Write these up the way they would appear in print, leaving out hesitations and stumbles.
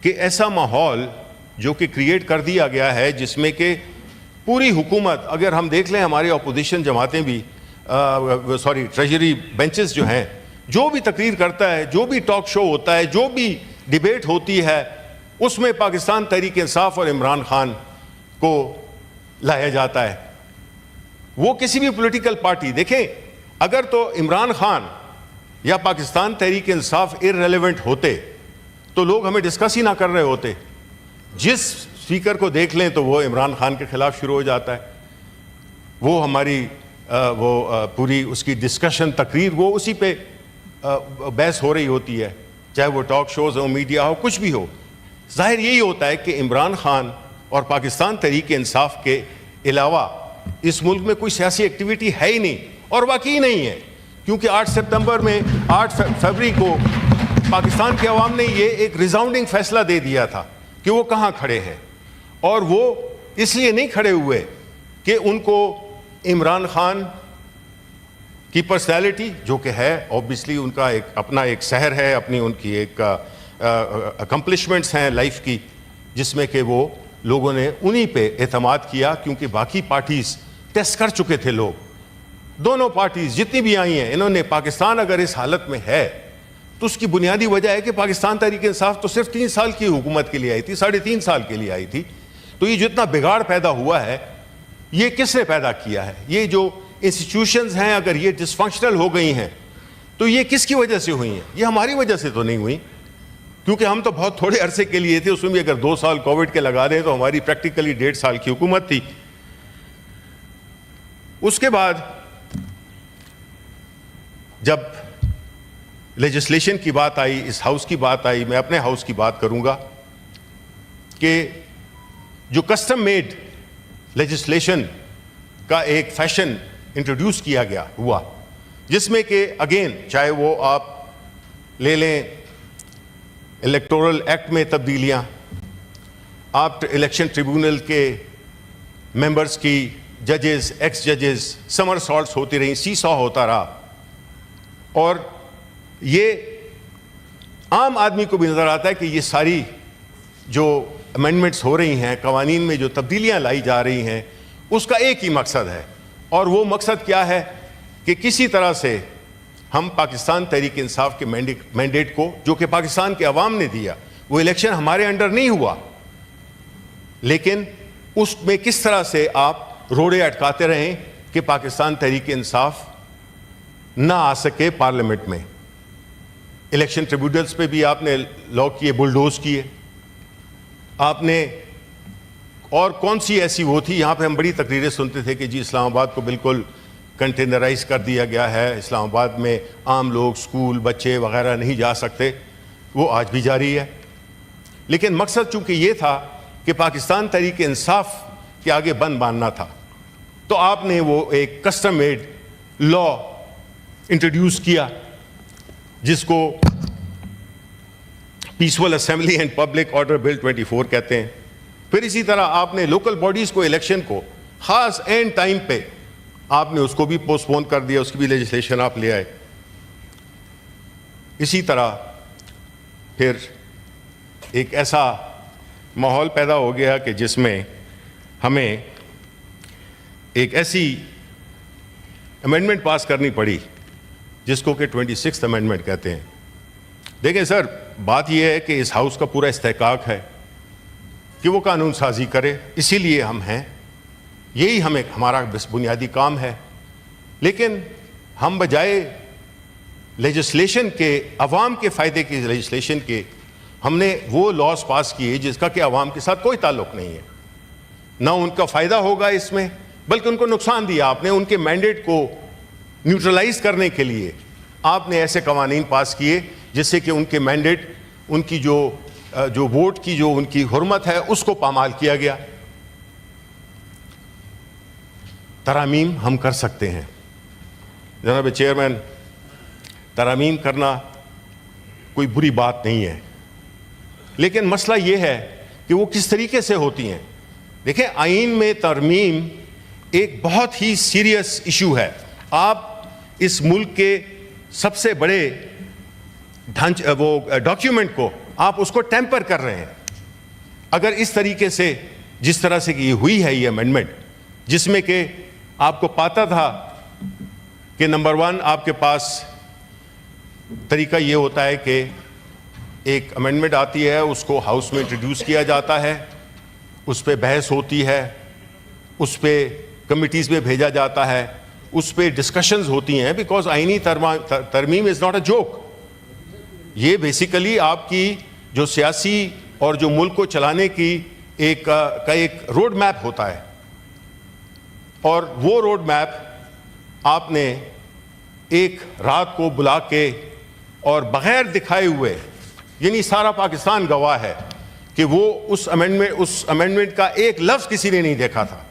کہ ایسا ماحول جو کہ کریٹ کر دیا گیا ہے جس میں کہ پوری حکومت، اگر ہم دیکھ لیں ہماری اپوزیشن جماعتیں بھی ٹریجری بینچز جو ہیں، جو بھی تقریر کرتا ہے، جو بھی ٹاک شو ہوتا ہے، جو بھی ڈیبیٹ ہوتی ہے، اس میں پاکستان تحریک انصاف اور عمران خان کو لایا جاتا ہے. وہ کسی بھی پولیٹیکل پارٹی، دیکھیں اگر تو عمران خان یا پاکستان تحریک انصاف ارریلیونٹ ہوتے تو لوگ ہمیں ڈسکس ہی نہ کر رہے ہوتے. جس اسپیکر کو دیکھ لیں تو وہ عمران خان کے خلاف شروع ہو جاتا ہے. وہ ہماری پوری اس کی ڈسکشن تقریر وہ اسی پہ بحث ہو رہی ہوتی ہے، چاہے وہ ٹاک شوز ہو، میڈیا ہو، کچھ بھی ہو. ظاہر یہی ہوتا ہے کہ عمران خان اور پاکستان تحریک انصاف کے علاوہ اس ملک میں کوئی سیاسی ایکٹیویٹی ہے ہی نہیں، اور واقعی نہیں ہے. کیونکہ 8 سپتمبر میں 8 فروری کو پاکستان کے عوام نے یہ ایک ریزاؤنڈنگ فیصلہ دے دیا تھا کہ وہ کہاں کھڑے ہیں، اور وہ اس لیے نہیں کھڑے ہوئے کہ ان کو عمران خان کی پرسنالٹی جو کہ ہے اوبیسلی ان کا ایک اپنا ایک سحر ہے، اپنی ان کی ایک اکمپلشمنٹس ہیں لائف کی، جس میں کہ وہ لوگوں نے انہی پہ اعتماد کیا. کیونکہ باقی پارٹیز ٹیسٹ کر چکے تھے لوگ، دونوں پارٹیز جتنی بھی آئی ہیں، انہوں نے پاکستان اگر اس حالت میں ہے تو اس کی بنیادی وجہ ہے کہ پاکستان تحریک انصاف تو صرف 3 سال کی حکومت کے لیے آئی تھی، 3.5 سال کے لیے آئی تھی. تو یہ جتنا بگاڑ پیدا ہوا ہے یہ کس نے پیدا کیا ہے؟ یہ جو انسٹیٹیوشنز ہیں اگر یہ ڈس فنکشنل ہو گئی ہیں تو یہ کس کی وجہ سے ہوئی ہیں؟ یہ ہماری وجہ سے تو نہیں ہوئی، کیونکہ ہم تو بہت تھوڑے عرصے کے لیے تھے. اس میں بھی اگر 2 سال کووڈ کے لگا دیں تو ہماری پریکٹیکلی 1.5 سال کی حکومت تھی. اس کے بعد جب لیجسلیشن کی بات آئی، اس ہاؤس کی بات آئی، میں اپنے ہاؤس کی بات کروں گا کہ جو کسٹم میڈ لیجسلیشن کا ایک فیشن انٹروڈیوس کیا گیا ہوا، جس میں کہ اگین چاہے وہ آپ لے لیں الیکٹورل ایکٹ میں تبدیلیاں، آپ الیکشن ٹریبونل کے ممبرز کی ججز، ایکس ججز، سمر سالٹس ہوتی رہیں، سی سا ہوتا رہا. اور یہ عام آدمی کو بھی نظر آتا ہے کہ یہ ساری جو امینڈمنٹس ہو رہی ہیں، قوانین میں جو تبدیلیاں لائی جا رہی ہیں، اس کا ایک ہی مقصد ہے. اور وہ مقصد کیا ہے کہ کسی طرح سے ہم پاکستان تحریک انصاف کے مینڈیٹ کو، جو کہ پاکستان کے عوام نے دیا، وہ الیکشن ہمارے انڈر نہیں ہوا، لیکن اس میں کس طرح سے آپ روڑے اٹکاتے رہیں کہ پاکستان تحریک انصاف نہ آ سکے پارلیمنٹ میں. الیکشن ٹریبیونلز پہ بھی آپ نے لا کیے، بلڈوز کیے آپ نے. اور کون سی ایسی وہ تھی، یہاں پہ ہم بڑی تقریریں سنتے تھے کہ جی اسلام آباد کو بالکل کنٹینرائز کر دیا گیا ہے، اسلام آباد میں عام لوگ، سکول، بچے وغیرہ نہیں جا سکتے. وہ آج بھی جاری ہے. لیکن مقصد چونکہ یہ تھا کہ پاکستان تحریک انصاف کے آگے بند باندھنا تھا، تو آپ نے وہ ایک کسٹم میڈ لا انٹروڈیوس کیا جس کو peaceful assembly and public order bill 24 کہتے ہیں. پھر اسی طرح آپ نے لوکل باڈیز کو الیکشن کو خاص اینڈ ٹائم پہ آپ نے اس کو بھی پوسٹ پون کر دیا، اس کی بھی لیجسلیشن آپ لے آئے. اسی طرح پھر ایک ایسا ماحول پیدا ہو گیا کہ جس میں ہمیں ایک ایسی امینڈمنٹ پاس کرنی پڑی جس کو کہ 26 امینڈمنٹ کہتے ہیں. دیکھیں سر، بات یہ ہے کہ اس ہاؤس کا پورا استحقاق ہے کہ وہ قانون سازی کرے، اسی لیے ہم ہیں، یہی ہمارا بنیادی کام ہے. لیکن ہم بجائے لیجسلیشن کے، عوام کے فائدے کی لیجسلیشن کے، ہم نے وہ لاز پاس کیے جس کا کہ عوام کے ساتھ کوئی تعلق نہیں ہے. نہ ان کا فائدہ ہوگا اس میں، بلکہ ان کو نقصان دیا آپ نے. ان کے مینڈیٹ کو نیوٹرلائز کرنے کے لیے آپ نے ایسے قوانین پاس کیے جس سے کہ ان کے مینڈیٹ، ان کی جو ووٹ کی جو ان کی حرمت ہے، اس کو پامال کیا گیا. ترامیم ہم کر سکتے ہیں جناب چیئرمین، ترامیم کرنا کوئی بری بات نہیں ہے، لیکن مسئلہ یہ ہے کہ وہ کس طریقے سے ہوتی ہیں. دیکھیں، آئین میں ترمیم ایک بہت ہی سیریس ایشو ہے. آپ اس ملک کے سب سے بڑے ڈاکیومنٹ کو آپ اس کو ٹیمپر کر رہے ہیں. اگر اس طریقے سے جس طرح سے کہ یہ ہوئی ہے یہ امینڈمنٹ, جس میں کہ آپ کو پاتا تھا کہ نمبر 1 آپ کے پاس طریقہ یہ ہوتا ہے کہ ایک امینڈمنٹ آتی ہے, اس کو ہاؤس میں انٹروڈیوس کیا جاتا ہے, اس پہ بحث ہوتی ہے, اس پہ کمیٹیز میں بھیجا جاتا ہے, اس پہ ڈسکشنز ہوتی ہیں, بیکاز آئینی ترمیم از ناٹ اے جوک. یہ بیسیکلی آپ کی جو سیاسی اور جو ملک کو چلانے کی ایک روڈ میپ ہوتا ہے, اور وہ روڈ میپ آپ نے ایک رات کو بلا کے اور بغیر دکھائے ہوئے, یعنی سارا پاکستان گواہ ہے کہ وہ اس امینڈمنٹ کا ایک لفظ کسی نے نہیں دیکھا تھا,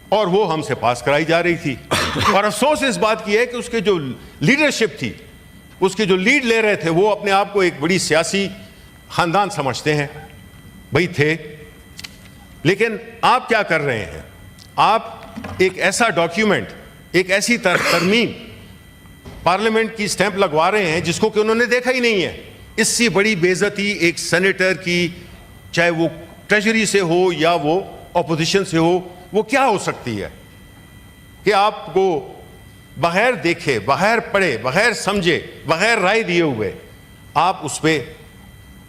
اور وہ ہم سے پاس کرائی جا رہی تھی. اور افسوس اس بات کی ہے کہ اس کے جو لیڈرشپ تھی, اس کے جو لیڈ لے رہے تھے, وہ اپنے آپ کو ایک بڑی سیاسی خاندان سمجھتے ہیں, بھئی تھے. لیکن آپ کیا کر رہے ہیں, آپ ایک ایسا ڈاکیومنٹ, ایک ایسی ترمیم پارلیمنٹ کی سٹیمپ لگوا رہے ہیں جس کو کہ انہوں نے دیکھا ہی نہیں ہے. اس سے بڑی بے عزتی ایک سینیٹر کی, چاہے وہ ٹریجری سے ہو یا وہ اپوزیشن سے ہو, وہ کیا ہو سکتی ہے کہ آپ کو بغیر دیکھے, بغیر پڑھے, بغیر سمجھے, بغیر رائے دیے ہوئے آپ اس پہ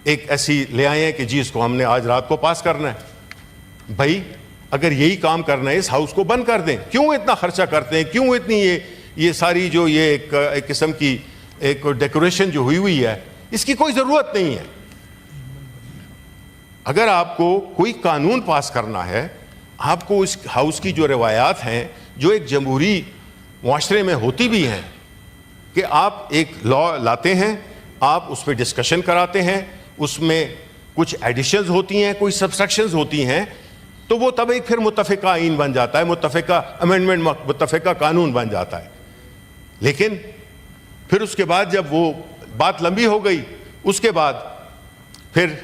ایک ایسی لے آئے ہیں کہ جی اس کو ہم نے آج رات کو پاس کرنا ہے. بھائی اگر یہی کام کرنا ہے اس ہاؤس کو بند کر دیں. کیوں اتنا خرچہ کرتے ہیں, کیوں اتنی یہ ساری جو یہ ایک قسم کی ایک ڈیکوریشن جو ہوئی ہے, اس کی کوئی ضرورت نہیں ہے. اگر آپ کو کوئی قانون پاس کرنا ہے, آپ کو اس ہاؤس کی جو روایات ہیں جو ایک جمہوری معاشرے میں ہوتی بھی ہیں, کہ آپ ایک لا لاتے ہیں, آپ اس پہ ڈسکشن کراتے ہیں, اس میں کچھ ایڈیشنز ہوتی ہیں, کوئی سبسٹرکشنز ہوتی ہیں, تو وہ تب ایک پھر متفقہ آئین بن جاتا ہے, متفقہ امینڈمنٹ, متفقہ قانون بن جاتا ہے. لیکن پھر اس کے بعد جب وہ بات لمبی ہو گئی, اس کے بعد پھر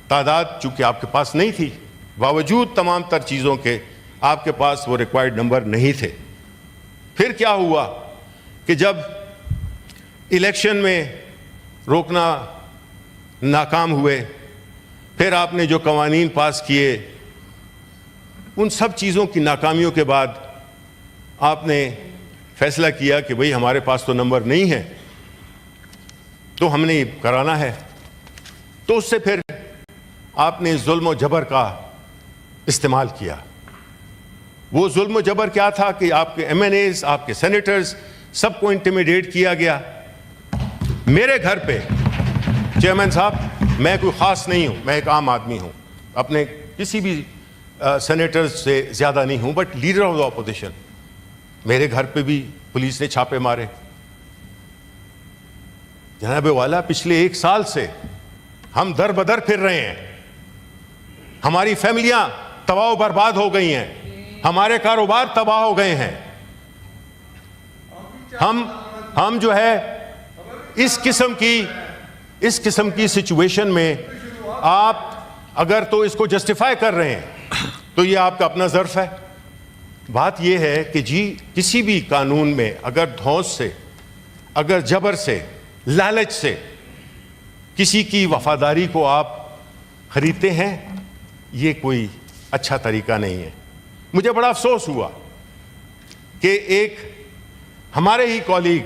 تعداد چونکہ آپ کے پاس نہیں تھی, باوجود تمام تر چیزوں کے آپ کے پاس وہ ریکوائرڈ نمبر نہیں تھے. پھر کیا ہوا کہ جب الیکشن میں روکنا ناکام ہوئے, پھر آپ نے جو قوانین پاس کیے, ان سب چیزوں کی ناکامیوں کے بعد آپ نے فیصلہ کیا کہ بھئی ہمارے پاس تو نمبر نہیں ہے, تو ہم نے یہ کرانا ہے. تو اس سے پھر آپ نے ظلم و جبر کا استعمال کیا. وہ ظلم و جبر کیا تھا کہ آپ کے ایم این ایز, آپ کے سینیٹرز, سب کو انٹیمیڈیٹ کیا گیا. میرے گھر پہ چیئرمین صاحب, میں کوئی خاص نہیں ہوں, میں ایک عام آدمی ہوں, اپنے کسی بھی سینیٹر سے زیادہ نہیں ہوں, but leader of the opposition. میرے گھر پہ بھی پولیس نے چھاپے مارے. جناب والا, پچھلے 1 سال سے ہم در بدر پھر رہے ہیں, ہماری فیملیاں تباہ و برباد ہو گئی ہیں, ہمارے کاروبار تباہ ہو گئے ہیں. ہم جو ہے اس قسم کی سچویشن میں, آپ اگر تو اس کو جسٹیفائی کر رہے ہیں تو یہ آپ کا اپنا ظرف ہے. بات یہ ہے کہ جی کسی بھی قانون میں اگر دھوس سے, اگر جبر سے, لالچ سے کسی کی وفاداری کو آپ خریدتے ہیں, یہ کوئی اچھا طریقہ نہیں ہے. مجھے بڑا افسوس ہوا کہ ایک ہمارے ہی کولیگ,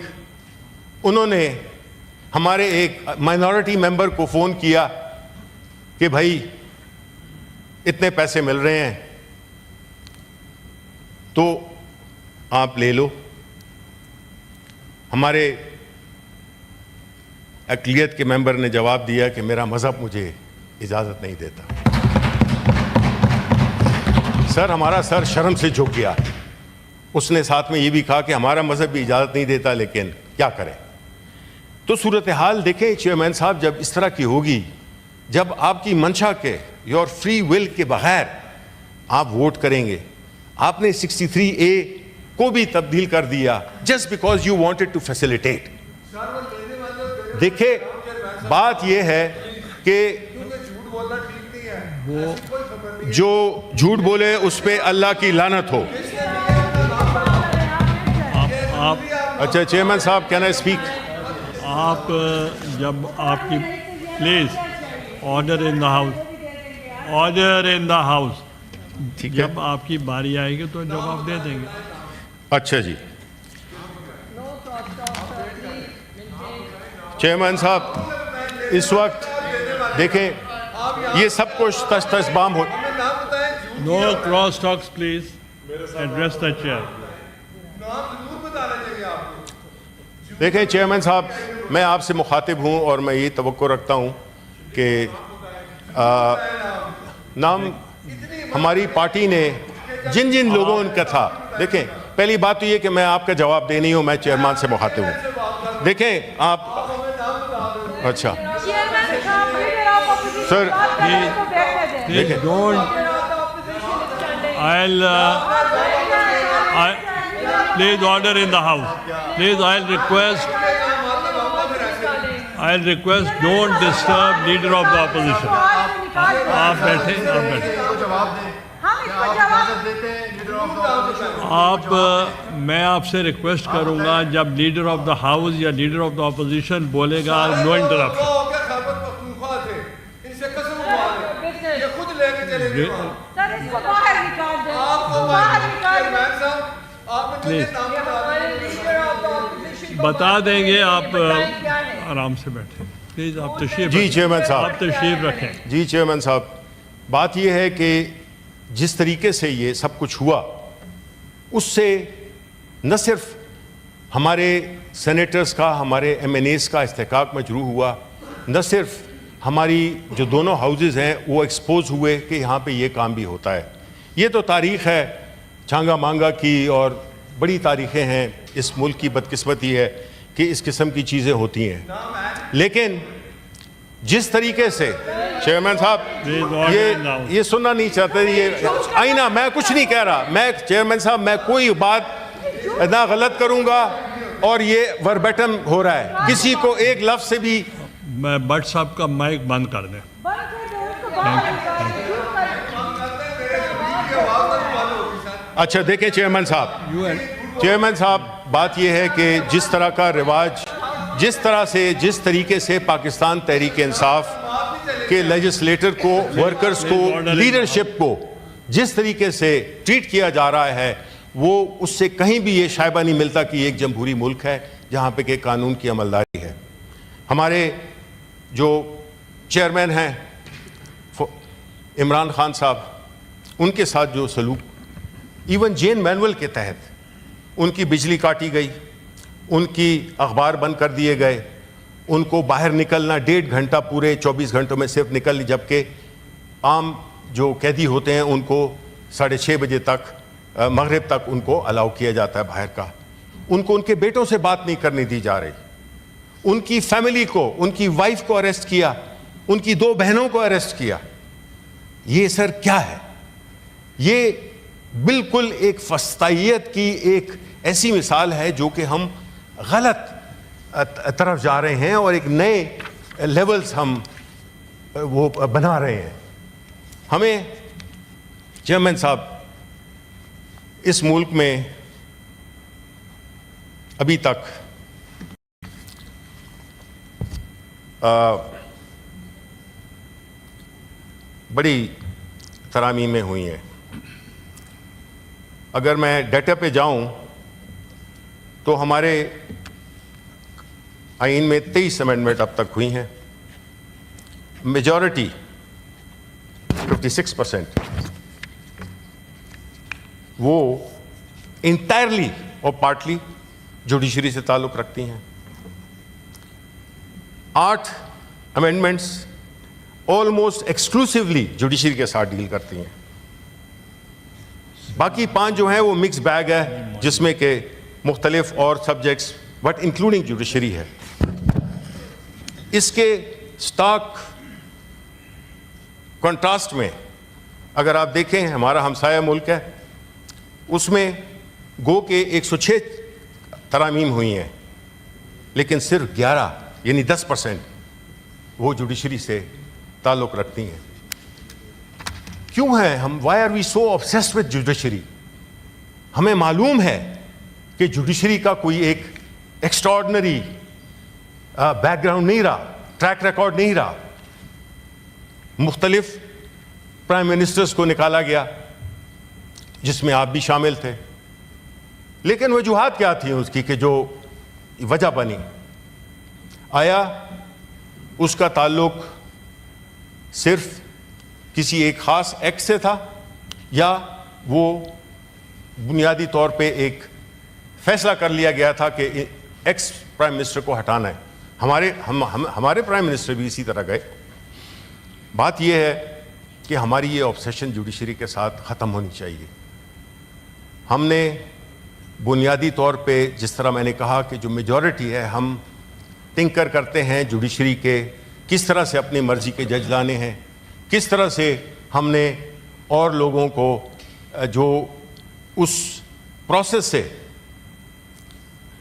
انہوں نے ہمارے ایک مائنورٹی ممبر کو فون کیا کہ بھائی اتنے پیسے مل رہے ہیں تو آپ لے لو. ہمارے اقلیت کے ممبر نے جواب دیا کہ میرا مذہب مجھے اجازت نہیں دیتا. سر, ہمارا سر شرم سے جھک گیا. اس نے ساتھ میں یہ بھی کہا کہ ہمارا مذہب بھی اجازت نہیں دیتا, لیکن کیا کریں. تو صورتحال دیکھیں چیئرمین صاحب, جب اس طرح کی ہوگی, جب آپ کی منشا کے, یور فری ول کے بغیر آپ ووٹ کریں گے. آپ نے 63A کو بھی تبدیل کر دیا just because you wanted to facilitate. دیکھیں بات یہ ہے کہ جو جھوٹ بولے اس پہ اللہ کی لعنت ہو. اچھا چیئرمین صاحب, کین آئی اسپیک؟ آپ جب آپ کی please order in the house, order in the house, ٹھیک ہے، جب آپ کی باری آئے گی تو جواب دے دیں گے. اچھا جی. چیئرمین صاحب اس وقت دیکھیں یہ سب کچھ تش تش بام ہو. No cross talks please, address the chair. دیکھیں چیئرمین صاحب میں آپ سے مخاطب ہوں اور میں یہ توقع رکھتا ہوں کہ نام ہماری پارٹی نے جن جن لوگوں کا تھا، دیکھیں پہلی بات تو یہ کہ میں آپ کا جواب دے نہیں ہوں، میں چیئرمین سے مخاطب ہوں. دیکھیں آپ اچھا sir please don't, please order in the house. Please I request don't disturb leader of the opposition. آپ بیٹھیں، آپ بیٹھیں. آپ میں آپ سے ریکویسٹ کروں گا جب لیڈر آف دا ہاؤس یا لیڈر آف دا اپوزیشن بولے گا نو انٹرپشن. بتا دیں گے، آپ آرام سے بیٹھیں پلیز. آپ تشریف جی چیئرمین صاحب، آپ تشریف رکھیں. جی چیئرمین صاحب بات یہ ہے کہ جس طریقے سے یہ سب کچھ ہوا اس سے نہ صرف ہمارے سینیٹرز کا، ہمارے ایم این ایز کا استحقاق مجروح ہوا، نہ صرف ہماری جو دونوں ہاؤسز ہیں وہ ایکسپوز ہوئے کہ یہاں پہ یہ کام بھی ہوتا ہے. یہ تو تاریخ ہے چھانگا مانگا کی اور بڑی تاریخیں ہیں. اس ملک کی بدقسمتی ہے کہ اس قسم کی چیزیں ہوتی ہیں. لیکن جس طریقے سے چیئرمین صاحب یہ سننا نہیں چاہتے، یہ آئینہ میں کچھ نہیں کہہ رہا. میں چیئرمین صاحب میں کوئی بات نہ غلط کروں گا اور یہ وربیٹم ہو رہا ہے، کسی کو ایک لفظ سے بھی. میں بٹ صاحب کا مائک بند کر دیں. اچھا دیکھیں چیئرمین صاحب بات یہ ہے کہ جس طرح کا رواج، جس طریقے سے پاکستان تحریک انصاف کے لیجسلیٹر کو، ورکرز کو، لیڈرشپ کو جس طریقے سے ٹریٹ کیا جا رہا ہے وہ اس سے کہیں بھی یہ شائبہ نہیں ملتا کہ یہ ایک جمہوری ملک ہے جہاں پہ کہ قانون کی عملداری ہے. ہمارے جو چیئرمین ہیں عمران خان صاحب، ان کے ساتھ جو سلوک، ایون جین مینول کے تحت ان کی بجلی کاٹی گئی، ان کی اخبار بند کر دیے گئے، ان کو باہر نکلنا 1.5 گھنٹہ پورے 24 گھنٹوں میں صرف نکل، جبکہ عام جو قیدی ہوتے ہیں ان کو 6:30 بجے تک، مغرب تک ان کو الاؤ کیا جاتا ہے باہر کا. ان کو ان کے بیٹوں سے بات نہیں کرنے دی جا رہی. ان کی فیملی کو، ان کی وائف کو اریسٹ کیا، ان کی 2 بہنوں کو اریسٹ کیا. یہ سر کیا ہے؟ یہ بالکل ایک فسطائیت کی ایک ایسی مثال ہے جو کہ ہم غلط طرف جا رہے ہیں اور ایک نئے لیولز ہم وہ بنا رہے ہیں. ہمیں چیئرمین صاحب اس ملک میں ابھی تک بڑی ترامیم ہوئی ہیں. اگر میں ڈیٹا پہ جاؤں تو ہمارے آئین میں 23 امینڈمنٹ اب تک ہوئی ہیں. میجورٹی 56% وہ انٹائرلی اور پارٹلی جوڈیشری سے تعلق رکھتی ہیں. 8 امینڈمنٹس آلموسٹ ایکسکلوسیولی جوڈیشری کے ساتھ ڈیل کرتی ہیں. باقی 5 جو ہیں وہ مکس بیگ ہے جس میں کہ مختلف اور سبجیکٹس بٹ انکلوڈنگ جوڈیشری ہے. اس کے سٹاک کنٹراسٹ میں اگر آپ دیکھیں ہمارا ہمسایہ ملک ہے، اس میں گو کہ 106 ترامیم ہوئی ہیں لیکن صرف 11 یعنی 10% وہ جوڈیشری سے تعلق رکھتی ہیں. کیوں ہے ہم why are we so obsessed with judiciary? ہمیں معلوم ہے کہ جوڈیشری کا کوئی ایک ایکسٹراڈنری بیک گراؤنڈ نہیں رہا, ٹریک ریکارڈ نہیں رہا. مختلف پرائم منسٹرز کو نکالا گیا جس میں آپ بھی شامل تھے, لیکن وجوہات کیا تھیں اس کی کہ جو وجہ بنی؟ آیا اس کا تعلق صرف کسی ایک خاص ایکٹ سے تھا, یا وہ بنیادی طور پہ ایک فیصلہ کر لیا گیا تھا کہ ایکس پرائم منسٹر کو ہٹانا ہے؟ ہمارے پرائم منسٹر بھی اسی طرح گئے. بات یہ ہے کہ ہماری یہ آبسیشن جوڈیشری کے ساتھ ختم ہونی چاہیے. ہم نے بنیادی طور پہ, جس طرح میں نے کہا کہ جو میجورٹی ہے, ہم ٹنکر کرتے ہیں جوڈیشری کے, کس طرح سے اپنی مرضی کے جج لانے ہیں, کس طرح سے ہم نے اور لوگوں کو جو اس پروسیس سے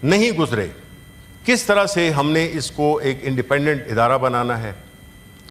نہیں گزرے, کس طرح سے ہم نے اس کو ایک انڈیپینڈنٹ ادارہ بنانا ہے.